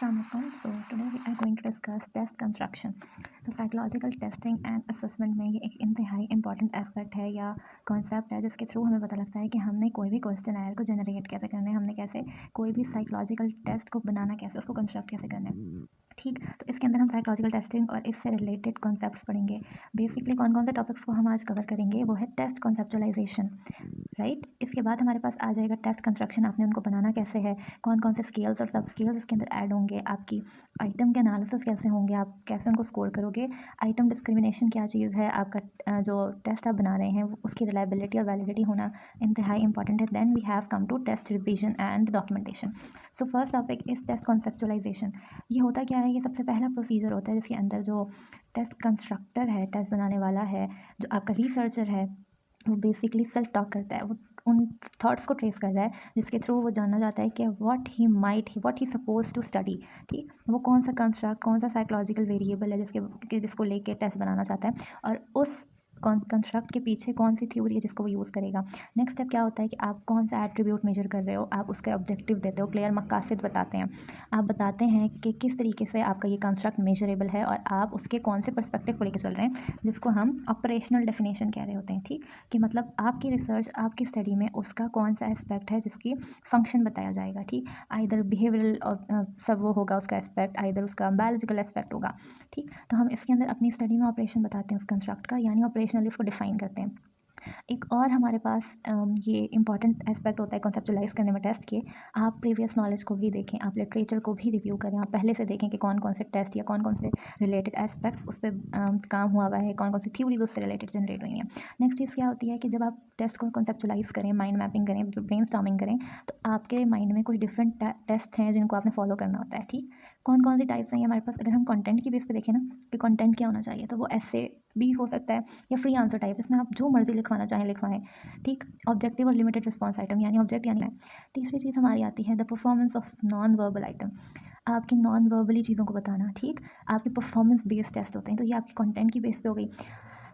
Assalamualaikum. So today we are going to discuss test construction. तो psychological testing and assessment में ये एक इंतहाई इंपॉर्टेंट एस्पेक्ट है या कॉन्सेप्ट है जिसके थ्रू हमें पता लगता है कि हमने कोई भी क्वेश्चन आयर को जनरेट कैसे करना है, हमने कैसे कोई भी साइकोलॉजिकल टेस्ट को बनाना, कैसे उसको कंस्ट्रक्ट कैसे करना है। ठीक, तो इसके अंदर हम साइकोलॉजिकल टेस्टिंग और इससे रिलेटेड कॉन्सेप्ट्स पढ़ेंगे। बेसिकली कौन कौन से टॉपिक्स को हम आज कवर करेंगे वो है टेस्ट कॉन्सेप्चुअलाइजेशन, राइट। इसके बाद हमारे पास आ जाएगा टेस्ट कंस्ट्रक्शन, आपने उनको बनाना कैसे है, कौन कौन से स्केल्स और सब स्केल्स इसके अंदर ऐड होंगे, आपकी आइटम के एनालिसिस कैसे होंगे, आप कैसे उनको स्कोर करोगे, आइटम डिस्क्रिमिनेशन क्या चीज़ है, आपका जो टेस्ट आप बना रहे हैं उसकी रिलायबिलिटी और वैलिडिटी होना इंतहाई इंपॉर्टेंट है। Then we have come to test revision and documentation. So first topic is test conceptualization. ये होता क्या है, ये सबसे पहला प्रोसीजर होता है जिसके अंदर जो टेस्ट कंस्ट्रक्टर है, टेस्ट बनाने वाला है, जो आपका रिसर्चर है, वो बेसिकली सेल्फ टॉक करता है, वो उन थॉट्स को ट्रेस कर रहा है जिसके थ्रू वो जानना चाहता है कि what he suppose to study. ठीक, वो कौन सा कंस्ट्रक्ट, कौन सा साइकोलॉजिकल वेरिएबल है जिसको लेके टेस्ट बनाना चाहता है, और उस कंस्ट्रक्ट के पीछे कौन सी थ्योरी है जिसको वो यूज़ करेगा। नेक्स्ट स्टेप क्या होता है कि आप कौन सा एट्रीब्यूट मेजर कर रहे हो, आप उसका ऑब्जेक्टिव देते हो, क्लियर मकासद बताते हैं, आप बताते हैं कि किस तरीके से आपका ये कंस्ट्रक्ट मेजरेबल है और आप उसके कौन से पर्सपेक्टिव को लेकर चल रहे हैं, जिसको हम ऑपरेशनल डेफिनेशन कह रहे होते हैं। ठीक, कि मतलब आपकी रिसर्च, आपकी स्टडी में उसका कौन सा एस्पेक्ट है जिसकी फंक्शन बताया जाएगा। ठीक, आइदर बिहेवियरल और सब वो होगा उसका एस्पेक्ट, आइदर उसका बायोलॉजिकल एस्पेक्ट होगा। ठीक, तो हम इसके अंदर अपनी स्टडी में ऑपरेशन बताते हैं उस कंस्ट्रक्ट का, यानी ऑपरेशनली उसको डिफाइन करते हैं। एक और हमारे पास ये इंपॉर्टेंट एस्पेक्ट होता है कॉन्सेप्चुलाइज करने में टेस्ट के, आप प्रीवियस नॉलेज को भी देखें, आप लिटरेचर को भी रिव्यू करें, आप पहले से देखें कि कौन कौन से टेस्ट या कौन कौन से रिलेटेड एस्पेक्ट्स उस पर काम हुआ है, कौन कौन सी थ्योरीज उससे रिलेटेड जनरेट हुई हैं। नेक्स्ट चीज़ क्या होती है कि जब आप टेस्ट को कॉन्सेप्चुलाइज करें, माइंड मैपिंग करें, ब्रेनस्टॉर्मिंग करें, तो आपके माइंड में कुछ डिफरेंट टेस्ट हैं जिनको आपने फॉलो करना होता है। ठीक, कौन कौन सी टाइप्स हैं हमारे पास, अगर हम कंटेंट की बेस पे देखें ना कि कंटेंट क्या होना चाहिए, तो वो ऐसे भी हो सकता है या फ्री आंसर टाइप, इसमें आप जो मर्जी लिखवाना चाहें लिखवाएं। ठीक, ऑब्जेक्टिव और लिमिटेड रिस्पॉन्स आइटम यानी ऑब्जेक्ट यानी। तीसरी चीज़ हमारी आती है the performance of non verbal item, आपकी नॉन वर्बली चीज़ों को बताना। ठीक, आपके परफॉर्मेंस बेस्ड टेस्ट होते हैं, तो ये आपकी कंटेंट की बेस पे हो गई।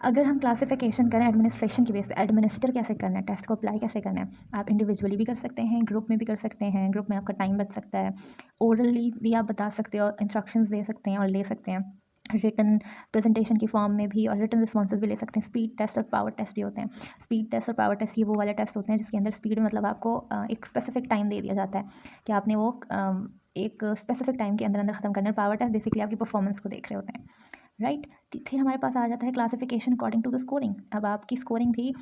अगर हम क्लासिफिकेशन करें एडमिनिस्ट्रेशन की बेस पे, एडमिनिस्टर कैसे करना है, टेस्ट को अप्लाई कैसे करना है, आप इंडिविजुअली भी कर सकते हैं, ग्रुप में भी कर सकते हैं, ग्रुप में आपका टाइम बच सकता है, ओरली भी आप बता सकते हो, इंस्ट्रक्शंस दे सकते हैं और ले सकते हैं, रिटन प्रेजेंटेशन की फॉर्म में भी, और रिटन रिस्पॉन्सेज भी ले सकते हैं। स्पीड टेस्ट और पावर टेस्ट भी होते हैं। स्पीड टेस्ट और पावर टेस्ट ये वो वाले टेस्ट होते हैं जिसके अंदर स्पीड मतलब आपको एक स्पेसिफिक टाइम दे दिया जाता है कि आपने वो एक स्पेसिफिक टाइम के अंदर अंदर ख़त्म करना है। पावर टेस्ट बेसिकली आपकी परफॉर्मेंस को देख रहे होते हैं, राइट। फिर हमारे पास आ जाता है classification according to the scoring. अब आपकी स्कोरिंग भी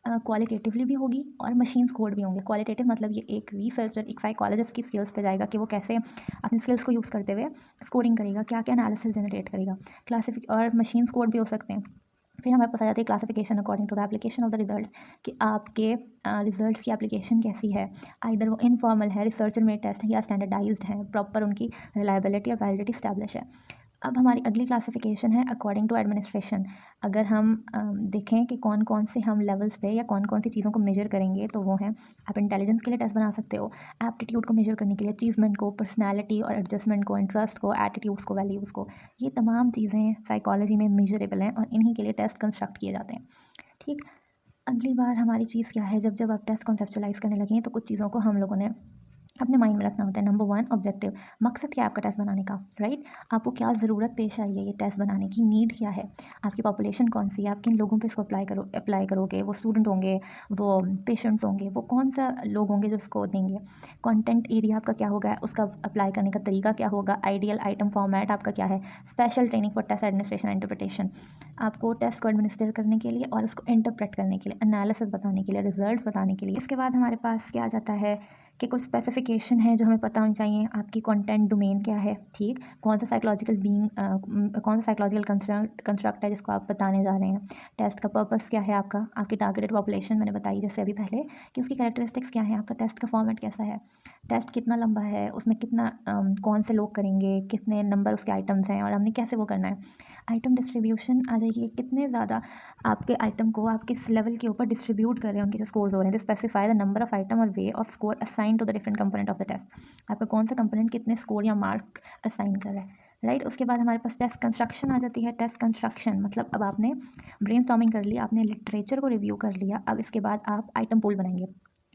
क्वालिटेटिवली भी होगी और मशीन स्कोर्ड भी होंगे। क्वालिटेटिव मतलब ये एक रिसर्चर, एक साइकोलॉजिस्ट की स्किल्स पे जाएगा कि वो कैसे अपनी स्किल्स को यूज़ करते हुए स्कोरिंग करेगा, क्या क्या एनालिसिस जनरेट करेगा। और मशीन स्कोर्ड भी हो सकते हैं। फिर हमारे पास आ जाती है classification according to the application of the results, कि आपके रिजल्ट्स की एप्लीकेशन कैसी है, आइदर वो इनफॉर्मल है, रिसर्चर मेड टेस्ट है, या स्टैंडर्डाइज्ड है, प्रॉपर उनकी रिलायबिलिटी और वैलिडिटी स्टैब्लिश है। अब हमारी अगली क्लासिफिकेशन है अकॉर्डिंग टू एडमिनिस्ट्रेशन। अगर हम देखें कि कौन कौन से हम लेवल्स पे या कौन कौन सी चीज़ों को मेजर करेंगे, तो वो हैं, आप इंटेलिजेंस के लिए टेस्ट बना सकते हो, एप्टीट्यूड को मेजर करने के लिए, अचीवमेंट को, पर्सनैलिटी और एडजस्टमेंट को, इंटरेस्ट को, एटीट्यूड्स को, वैल्यूज़ को। ये तमाम चीज़ें साइकोलॉजी में मेजरेबल हैं और इन्हीं के लिए टेस्ट कंस्ट्रक्ट किए जाते हैं। ठीक, अगली बार हमारी चीज़ क्या है, जब जब आप टेस्ट कॉन्सेप्चुलाइज करने लगे तो कुछ चीज़ों को हम लोगों ने अपने माइंड में रखना होता है। नंबर 1, ऑब्जेक्टिव, मकसद क्या है आपका टेस्ट बनाने का, राइट। आपको क्या ज़रूरत पेश आई है ये टेस्ट बनाने की, नीड क्या है, आपकी पॉपुलेशन कौन सी है, आप किन लोगों पे इसको अप्लाई करोगे, वो स्टूडेंट होंगे, वो पेशेंट्स होंगे, वो कौन सा लोग होंगे जो इसको देंगे, कंटेंट एरिया आपका क्या होगा, उसका अप्लाई करने का तरीका क्या होगा, आइडियल आइटम फॉर्मेट आपका क्या है, special training for test administration and interpretation, आपको टेस्ट को एडमिनिस्ट्रेट करने के लिए और उसको इंटरप्रेट करने के लिए, एनालिसिस बताने के लिए, रिजल्ट्स बताने के लिए। इसके बाद हमारे पास क्या आ जाता है कि कुछ स्पेसिफिकेशन है जो हमें पता होनी चाहिए, आपकी कंटेंट डोमेन क्या है। ठीक, कौन सा साइकोलॉजिकल कौन सा साइकोलॉजिकल कंस्ट्रक्ट है जिसको आप बताने जा रहे हैं, टेस्ट का पर्पस क्या है, आपकी टारगेटेड पॉपुलेशन मैंने बताई जैसे अभी पहले, कि उसकी कैरेक्टरिस्टिक्स क्या है, आपका टेस्ट का फॉर्मेट कैसा है, टेस्ट कितना लंबा है, उसमें कितना कौन से लोग करेंगे, कितने नंबर उसके आइटम्स हैं और हमने कैसे वो करना है। आइटम डिस्ट्रीब्यूशन आ जाएगी, कितने ज़्यादा आपके आइटम को आप किस लेवल के ऊपर डिस्ट्रीब्यूट कर रहे हैं, उनके जो स्कोर्स हो रहे हैं, specify the number of item और way of score assign to the different component of the test, आपका कौन सा कंपोनेंट कितने स्कोर या मार्क असाइन कर रहा है, राइट। उसके बाद हमारे पास टेस्ट कंस्ट्रक्शन आ जाती है। टेस्ट कंस्ट्रक्शन मतलब अब आपने ब्रेनस्टॉर्मिंग कर लिया, आपने लिटरेचर को रिव्यू कर लिया, अब इसके बाद आप आइटम पूल बनाएंगे,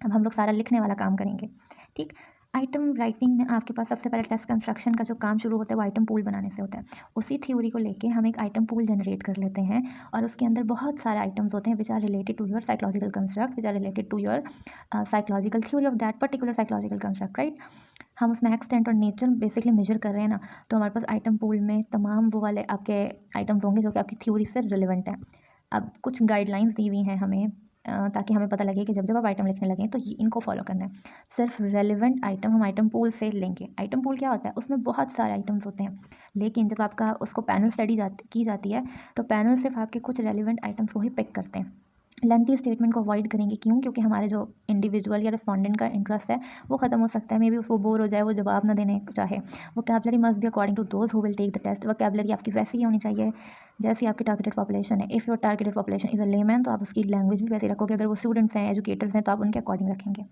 अब हम लोग सारा लिखने वाला काम करेंगे। ठीक, आइटम राइटिंग में आपके पास सबसे पहले टेस्ट कंस्ट्रक्शन का जो काम शुरू होता है वो आइटम पूल बनाने से होता है। उसी थ्योरी को लेके हम एक आइटम पूल जनरेट कर लेते हैं और उसके अंदर बहुत सारे आइटम्स होते हैं which are related to your psychological construct, which are related to your psychological theory of that particular psychological construct, right. हम उसमें एक्सटेंट और नेचर बेसिकली मेजर कर रहे हैं ना, तो हमारे पास आइटम पूल में तमाम वो वाले आपके आइटम्स होंगे जो कि आपकी थ्योरी से रिलेवेंट है। अब कुछ गाइडलाइंस दी हुई हैं हमें ताकि हमें पता लगे कि जब जब आप आइटम लिखने लगें तो ये इनको फॉलो करना है। सिर्फ रेलिवेंट आइटम हम आइटम पूल से लेंगे। आइटम पूल क्या होता है? उसमें बहुत सारे आइटम्स होते हैं, लेकिन जब आपका उसको पैनल स्टडी की जाती है तो पैनल सिर्फ आपके कुछ रेलिवेंट आइटम्स को ही पिक करते हैं। लेंथी स्टेटमेंट को अवॉइड करेंगे। क्यों? क्योंकि हमारे जो इंडिविजुअल या रिस्पॉन्डेंट का इंटरेस्ट है वो ख़त्म हो सकता है। मे बी उसको बोर हो जाए, वो जवाब ना देने चाहे। Vocabulary must be according to those who will take the test. Vocabulary आपकी वैसी ही होनी चाहिए जैसी आपकी टारगेटेड पॉपुलेशन है। If your targeted population is a layman तो आप उसकी लैंग्वेज भी वैसे रखोगे। अगर वो स्टूडेंट्स हैं, एजुकेटर्स हैं, तो आप उनके अकॉर्डिंग रखेंगे।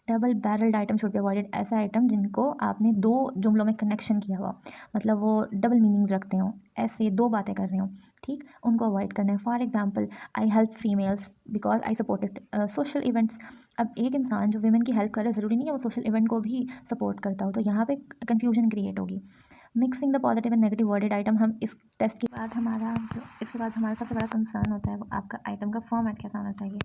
Double barrelled item should be avoided. ऐसा आइटम जिनको आपने दो जुमलों में कनेक्शन किया हुआ, मतलब वो डबल मीनिंग्स रखते हों, ऐसे दो बातें कर रहे हों, ठीक, उनको अवॉइड करना है। For example, I help females because I supported social events. अब एक इंसान जो वीमेन की हेल्प करे, ज़रूरी नहीं है वो सोशल इवेंट को भी सपोर्ट करता हो, तो यहाँ पे कन्फ्यूजन क्रिएट होगी। Mixing the positive and negative worded item. हम इस टेस्ट के बाद इसके बाद हमारा सबसे बड़ा कंसर्न होता है वो आपका आइटम का फॉर्मेट कैसा होना चाहिए।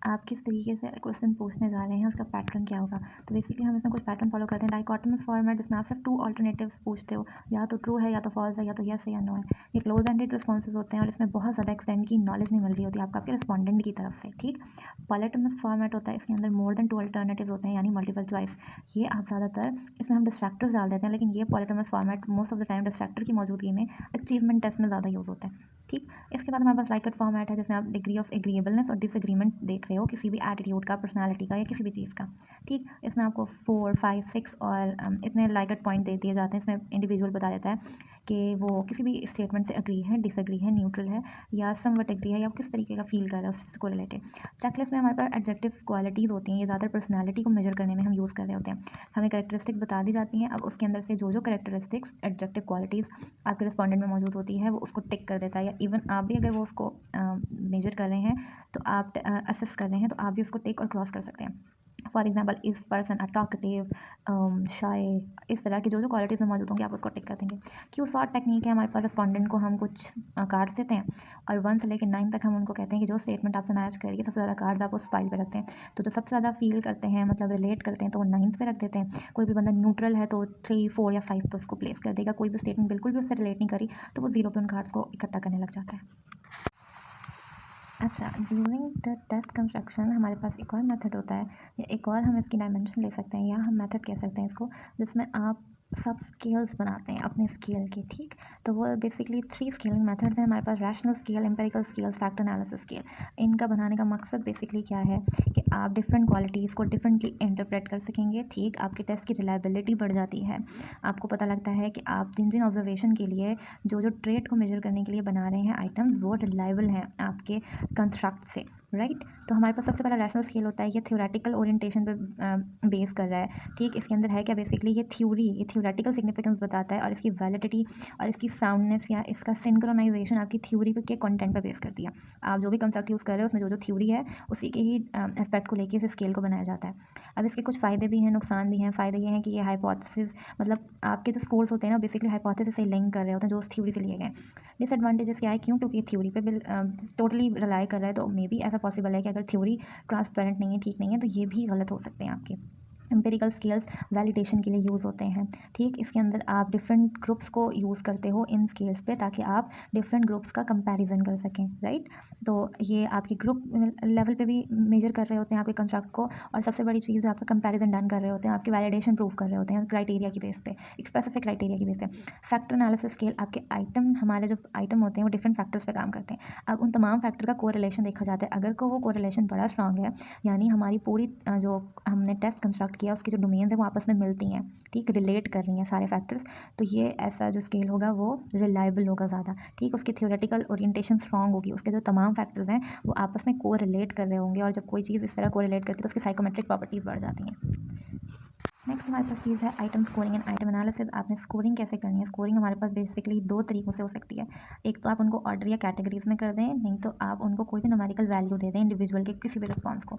आप किस तरीके से क्वेश्चन पूछने जा रहे हैं, उसका पैटर्न क्या होगा। तो बेसिकली हम इसमें कुछ पैटर्न फॉलो करते हैं। डाइकोटमस फॉर्मेट, जिसमें आप सिर्फ 2 अल्टरनेटिव्स पूछते हो, या तो ट्रू है या तो फॉल्स है, या तो यस है या नो है। ये क्लोज एंडेड रिस्पॉन्सेज होते हैं और इसमें बहुत ज़्यादा एक्सटेंड की नॉलेज नहीं मिल रही होती आपको आपके रिस्पॉन्डेंट की तरफ से, ठीक। पॉलिटमस फॉर्मेट होता है, इसके अंदर मोर देन 2 अल्टरनेटिव्स होते हैं, यानी मल्टीपल चॉइस। ये आप ज़्यादातर इसमें हम डिस्ट्रैक्टर्स डाल देते हैं, लेकिन ये polytomous format most of the time distractor की मौजूदगी में अचीवमेंट टेस्ट में ज़्यादा यूज़ होता है, ठीक। इसके बाद हमारे पास लाइकट फॉर्मेट है, जिसमें आप डिग्री ऑफ एग्रीएबलनेस और डिसएग्रीमेंट देख रहे हो, किसी भी एटीट्यूड का, पर्सनालिटी का, या किसी भी चीज़ का, ठीक। इसमें आपको 4, 5, 6 और इतने लाइकट पॉइंट दे दिए जाते हैं। इसमें इंडिविजुअल बता देता है कि वो किसी भी स्टेटमेंट से अग्री है, डिसएग्री है, न्यूट्रल है, या समवट एग्री है, या किस तरीके का फील कर रहा है उससे को रिलेटेड। चेकलिस्ट में हमारे पास एडजेक्टिव क्वालिटीज़ होती हैं, ये ज़्यादातर पर्सनालिटी को मेजर करने में हम यूज़ कर रहे होते हैं। हमें कैरेक्टरिस्टिक बता दी जाती हैं, अब उसके अंदर से जो जो कैरेक्टरिस्टिक्स एडजेक्टिव क्वालिटीज़ आपके रिस्पॉन्डेंट में मौजूद होती है वो उसको टिक कर देता है, या इवन आप भी अगर वो उसको मेजर कर रहे हैं तो आप असेस कर रहे हैं तो आप भी उसको टिक और क्रॉस कर सकते हैं। फॉर एग्जाम्पल, इस पर्सन अ टॉकटिव, शाय, इस तरह की जो जो क्वालिटीज़ में मौजूद होंगी आप उसको टिक कर देंगे। क्यू सॉर्ट टेक्निक है, हमारे पास रिस्पॉन्डेंट को हम कुछ कार्ड्स देते हैं और 1 से लेकर 9 तक हम उनको कहते हैं कि जो स्टेटमेंट आपसे मैच करेगी, सबसे ज़्यादा कार्ड्स आप उस फाइल पे रखते हैं। तो सबसे ज़्यादा फील करते हैं, मतलब रिलेट करते हैं, तो वो 9th पे रख देते हैं। कोई भी बंदा न्यूट्रल है तो 3, 4 या 5 पे उसको प्लेस कर देगा। कोई भी स्टेटमेंट बिल्कुल भी उससे रिलेट नहीं करी तो वो 0 पे उन कार्ड्स को इकट्ठा करने लग जाता है। अच्छा, ड्यूरिंग द टेस्ट कंस्ट्रक्शन हमारे पास एक और मेथड होता है, या एक और हम इसकी डायमेंशन ले सकते हैं, या हम मेथड कह सकते हैं इसको, जिसमें आप सब स्केल्स बनाते हैं अपने स्केल के, ठीक। तो वो बेसिकली 3 स्केलिंग मेथड्स हैं हमारे पास, rational scale, empirical scale, factor analysis scale. इनका बनाने का मकसद बेसिकली क्या है कि आप डिफरेंट क्वालिटीज़ को डिफरेंटली इंटरप्रेट कर सकेंगे, ठीक। आपके टेस्ट की रिलायबिलिटी बढ़ जाती है। आपको पता लगता है कि आप जिन जिन ऑब्जर्वेशन के लिए जो जो ट्रेट को मेजर करने के लिए बना रहे हैं आइटम्स, वो रिलायबल हैं आपके कंस्ट्रक्ट से, राइट। तो हमारे पास सबसे पहला रैशनल स्केल होता है, ये थ्योरेटिकल ओरिएंटेशन पे बेस कर रहा है, ठीक। इसके अंदर है क्या, बेसिकली ये थ्योरेटिकल सिग्निफिकेंस बताता है और इसकी वैलिडिटी और इसकी साउंडनेस या इसका सिंक्रोनाइजेशन आपकी थ्योरी के कंटेंट पे बेस करती है। आप जो भी कंसेप्ट यूज़ कर रहे हो उसमें जो जो थ्योरी है उसी के ही एस्पेक्ट को लेके इस स्केल को बनाया जाता है। अब इसके कुछ फ़ायदे भी हैं, नुकसान भी हैं। फ़ायदे ये हैं कि ये हाइपोथेसिस, मतलब आपके जो स्कोर्स होते हैं ना, बेसिकली हाइपोथेसिस से लिंक कर रहे होते हैं जो उस थ्योरी से लिए गए। डिसएडवांटेजेस क्या है? क्यों? क्योंकि ये थ्योरी पे टोटली रिलाई कर रहा है, तो मे बी ऐसा पॉसिबल है कि अगर थ्योरी ट्रांसपेरेंट नहीं है, ठीक नहीं है, तो ये भी गलत हो सकते हैं आपके। एम्पिरिकल स्केल्स वैलिडेशन के लिए यूज़ होते हैं, ठीक। इसके अंदर आप डिफरेंट ग्रुप्स को यूज़ करते हो इन स्केल्स पे ताकि आप डिफरेंट ग्रुप्स का कंपैरिजन कर सकें, राइट। तो ये आपकी ग्रुप लेवल पे भी मेजर कर रहे होते हैं आपके कंस्ट्रक्ट को, और सबसे बड़ी चीज़ जो आपका कंपैरिजन डन कर रहे होते हैं, आपकी वैलिडेशन प्रूव कर रहे होते हैं क्राइटेरिया की बेस पे, एक स्पेसिफिक क्राइटेरिया की बेस पे। फैक्टर एनालिसिस स्केल, आपके आइटम, हमारे जो आइटम होते हैं वो डिफरेंट फैक्टर्स पे काम करते हैं। अब उन तमाम फैक्टर का कोरिलेशन देखा जाता है। अगर को वो कोरिलेशन बड़ा स्ट्रांग है, यानी हमारी पूरी जो हमने टेस्ट कंस्ट्रक्ट किया उसकी जो डोमेन्स हैं वो आपस में मिलती हैं, ठीक, रिलेट कर रही हैं सारे फैक्टर्स, तो ये ऐसा जो स्केल होगा वो रिलायबल होगा ज़्यादा, ठीक। उसकी थ्योरेटिकल ओरिएंटेशन स्ट्रांग होगी, उसके जो तमाम फैक्टर्स हैं वो आपस में को रिलेट कर रहे होंगे, और जब कोई चीज़ इस तरह को रिलेट करती है तो उसकी साइकोमेट्रिक प्रॉपर्टीज़ बढ़ जाती हैं। नेक्स्ट हमारे पास चीज़ है item scoring and item analysis. आपने स्कोरिंग कैसे करनी है? स्कोरिंग हमारे पास बेसिकली 2 तरीक़ों से हो सकती है। एक तो आप उनको ऑर्डर या कैटेगरीज़ में कर दें, नहीं तो आप उनको कोई भी न्यूमेरिकल वैल्यू दे दें इंडिविजुअल के किसी भी रिस्पॉन्स को।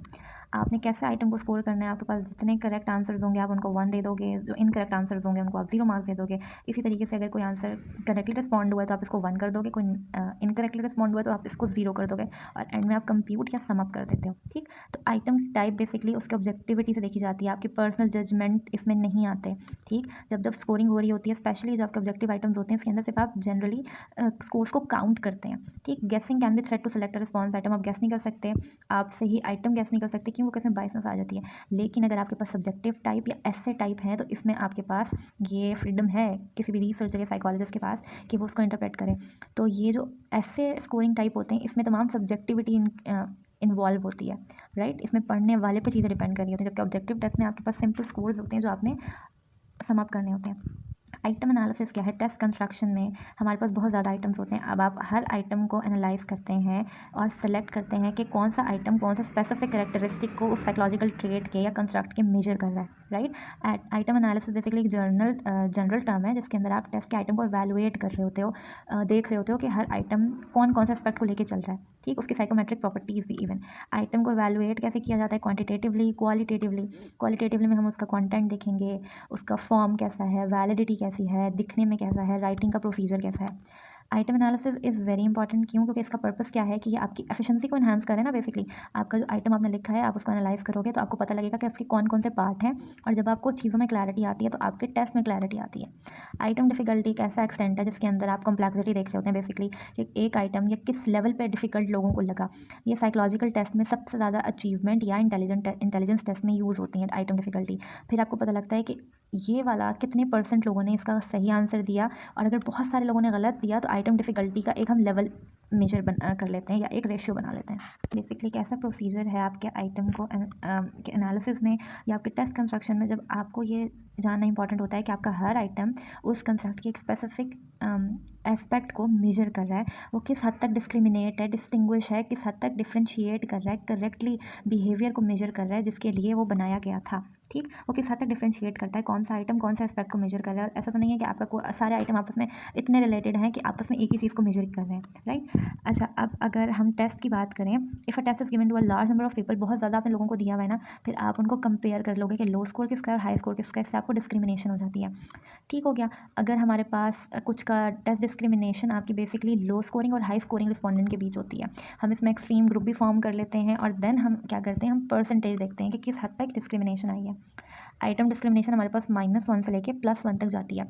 आपने कैसे आइटम को स्कोर करना है? आपके पास जितने करेक्ट आंसर्स होंगे आप उनको 1 दे दोगे, जो इनकरेक्ट आंसर्स होंगे उनको आप 0 मार्क्स दे दोगे। इसी तरीके से अगर कोई आंसर करेक्टली रिस्पॉन्ड हुआ है तो आप इसको 1 कर दोगे, कोई इनकरेक्टली रिस्पॉन्ड हुआ है तो आप इसको 0 कर दोगे और एंड में आप कंप्यूट या सम अप कर देते हो। ठीक, तो आइटम टाइप बेसिकली उसकी ऑब्जेक्टिविटी से देखी जाती है, आपकी पर्सनल जजमेंट इसमें नहीं आते। ठीक, जब स्कोरिंग हो रही होती है स्पेशली जो आपके ऑब्जेक्टिव आइटम्स होते हैं इसके अंदर सिर्फ आप जनरली स्कोर्स को काउंट करते हैं। ठीक, guessing can be threat to select response item, आप गेस नहीं कर सकते, आप सही आइटम गेस नहीं कर सकते क्यों, क्योंकि इसमें बायसनेस आ जाती है। लेकिन अगर आपके पास सब्जेक्टिव टाइप या एसे टाइप है तो इसमें आपके पास ये फ्रीडम है किसी भी रिसर्चर या साइकोलॉजिस्ट के पास कि वो उसको इंटरप्रेट करें। तो ये जो ऐसे स्कोरिंग टाइप होते हैं इसमें तमाम सब्जेक्टिविटी इन्वॉल्व होती है, राइट। इसमें पढ़ने वाले पे चीज़ें डिपेंड कर रही होती हैं, जबकि ऑब्जेक्टिव टेस्ट में आपके पास सिंपल स्कोर्स होते हैं जो आपने सम अप करने होते हैं। आइटम एनालिसिस क्या है? टेस्ट कंस्ट्रक्शन में हमारे पास बहुत ज़्यादा आइटम्स होते हैं। अब आप हर आइटम को एनालाइज करते हैं और सेलेक्ट करते हैं कि कौन सा आइटम कौन सा स्पेसिफिक कैरेक्टरिस्टिक को उस साइकोलॉजिकल ट्रेट के या कंस्ट्रक्ट के मेजर कर रहा है, राइट। आइटम एनालिसिस बेसिकली एक जनरल टर्म है जिसके अंदर आप टेस्ट के आइटम को एवेलुएट कर रहे होते हो, देख रहे होते हो कि हर आइटम कौन कौन सा एस्पेक्ट को लेके चल रहा है। ठीक, उसकी साइकोमेट्रिक प्रॉपर्टीज़ भी इवन। आइटम को एवेलुएट कैसे किया जाता है? Quantitatively, qualitatively. क्वालिटेटिवली में हम उसका कॉन्टेंट देखेंगे, उसका फॉर्म कैसा है, वैलिडिटी कैसी है, दिखने में कैसा है, राइटिंग का प्रोसीजर कैसा है। Item analysis is very important क्यों? क्योंकि इसका पर्पस क्या है कि ये आपकी एफिशिएंसी को एनहांस करे ना। बेसिकली आपका जो आइटम आपने लिखा है आप उसको एनालाइज करोगे तो आपको पता लगेगा कि उसके कौन कौन से पार्ट हैं, और जब आपको चीज़ों में क्लैरिटी आती है तो आपके टेस्ट में क्लैरिटी आती है। आइटम डिफिकल्टी एक ऐसा एक्सटेंट है जिसके अंदर आप कॉम्प्लेक्सिटी देख रहे होते हैं बेसिकली कि एक आइटम या किस लेवल पे डिफिकल्ट लोगों को लगा। ये साइकोलॉजिकल टेस्ट में सबसे ज़्यादा अचीवमेंट या इंटेलिजेंस टेस्ट में यूज़ होती है आइटम डिफिकल्टी। फिर आपको पता लगता है कि ये वाला कितने % लोगों ने इसका सही आंसर दिया, और अगर बहुत सारे लोगों ने गलत दिया तो आइटम डिफिकल्टी का एक हम लेवल मेजर कर लेते हैं या एक रेशियो बना लेते हैं। बेसिकली एक ऐसा प्रोसीजर है आपके आइटम को के एनालिसिस में या आपके टेस्ट कंस्ट्रक्शन में, जब आपको ये जानना इंपॉर्टेंट होता है कि आपका हर आइटम उस कंस्ट्रक्ट की एक स्पेसिफिक एस्पेक्ट को मेजर कर रहा है, वो किस हद तक डिस्क्रिमिनेट है, डिस्टिंग्विश है, किस हद तक डिफ्रेंशिएट कर रहा है, करेक्टली बिहेवियर को मेजर कर रहा है जिसके लिए वो बनाया गया था। ठीक, वो किस हद तक डिफ्रेंशिएट करता है, कौन सा आइटम कौन सा एस्पेक्ट को मेजर कर रहा है। और ऐसा तो नहीं है कि आपका सारे आइटम आपस में इतने रिलेटेड हैं कि आपस में एक ही चीज़ को मेजर कर रहे हैं, राइट। अच्छा, अब अगर हम टेस्ट की बात करें, if a test is given to a large number of people, बहुत ज़्यादा आपने लोगों को दिया हुआ है ना, फिर आप उनको कंपेयर कर लोगे कि लो स्कोर किसका है और हाई स्कोर किसका है, इससे आपको डिस्क्रिमिनेशन हो जाती है। ठीक हो गया। अगर हमारे पास कुछ का टेस्ट डिस्क्रिमिनेशन आपकी बेसिकली लो स्कोरिंग और हाई स्कोरिंग रिस्पॉन्डेंट के बीच होती है, हम इसमें एक्सट्रीम ग्रुप भी फॉर्म कर लेते हैं और देन हम क्या करते हैं, हम परसेंटेज देखते हैं कि किस हद तक डिस्क्रिमिनेशन आई है। आइटम डिस्क्रिमिनेशन हमारे पास -1 से लेके +1 तक जाती है।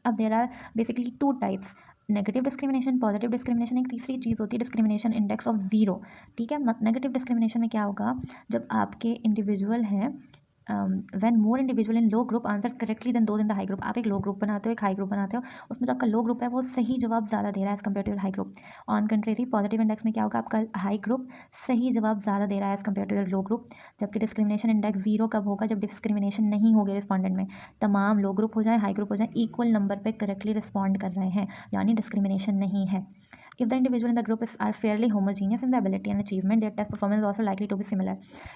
अब there are basically 2 types, negative discrimination, positive discrimination. एक तीसरी चीज़ होती है डिस्क्रिमिनेशन इंडेक्स ऑफ 0। ठीक है, नेगेटिव डिस्क्रिमिनेशन में क्या होगा, जब आपके इंडिविजुअल हैं, when more individual in low group answer correctly then those in the high group. आप एक लो ग्रुप बनाते हो, एक हाई ग्रुप बनाते हो, उसमें जो आपका लो ग्रुप है वो सही जवाब ज़्यादा दे रहा है as compare to high group. On contrary positive index में क्या होगा, आपका हाई ग्रुप सही जवाब ज़्यादा दे रहा है as compare to low group. जबकि डिस्क्रिमिनेशन इंडेक्स 0 कब होगा, जब डिस्क्रिमिनेशन नहीं होगी रिस्पॉन्डेंट में, तमाम लो ग्रुप हो जाए हाई ग्रुप हो जाए, इक्वल नंबर पे करेक्टली रिस्पॉन्ड कर रहे हैं, यानी डिस्क्रिमिनेशन नहीं है। If the individual in the group are fairly homogeneous in the ability and achievement, their test performance is also likely to be similar.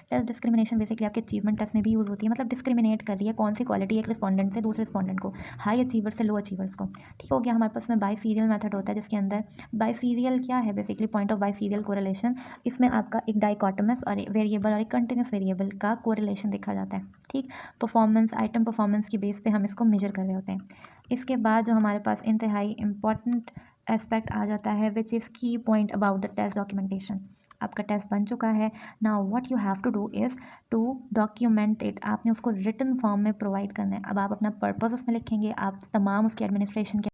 Test discrimination basically आपके achievement test में भी use होती है, मतलब डिस्क्रिमिनेट कर रही है कौन सी क्वालिटी एक रिस्पॉन्डेंट से दूसरे रिस्पॉन्डेंट को, हाई अचीवर से लो अचीवर्स को। ठीक हो गया। हमारे पास में बाई सीरियल मेथड होता है जिसके अंदर बाई सीरियल क्या है, basically point of by serial correlation. इसमें आपका एक डाइकोटमस और वेरिएबल और एक कंटिन्यूस वेरिएबल का कोरिलेशन देखा जाता है। ठीक, परफॉर्मेंस आइटम परफॉर्मेंस की बेस पे हम इसको मेजर कर रहे होते हैं। इसके बाद जो हमारे पास इंतहाई इंपॉर्टेंट एस्पेक्ट आ जाता है which is key point about the test documentation. आपका टेस्ट बन चुका है, now what you have to do is to document it. आपने उसको रिटन फॉर्म में प्रोवाइड करना है। अब आप अपना पर्पस उसमें लिखेंगे, आप तमाम उसके एडमिनिस्ट्रेशन के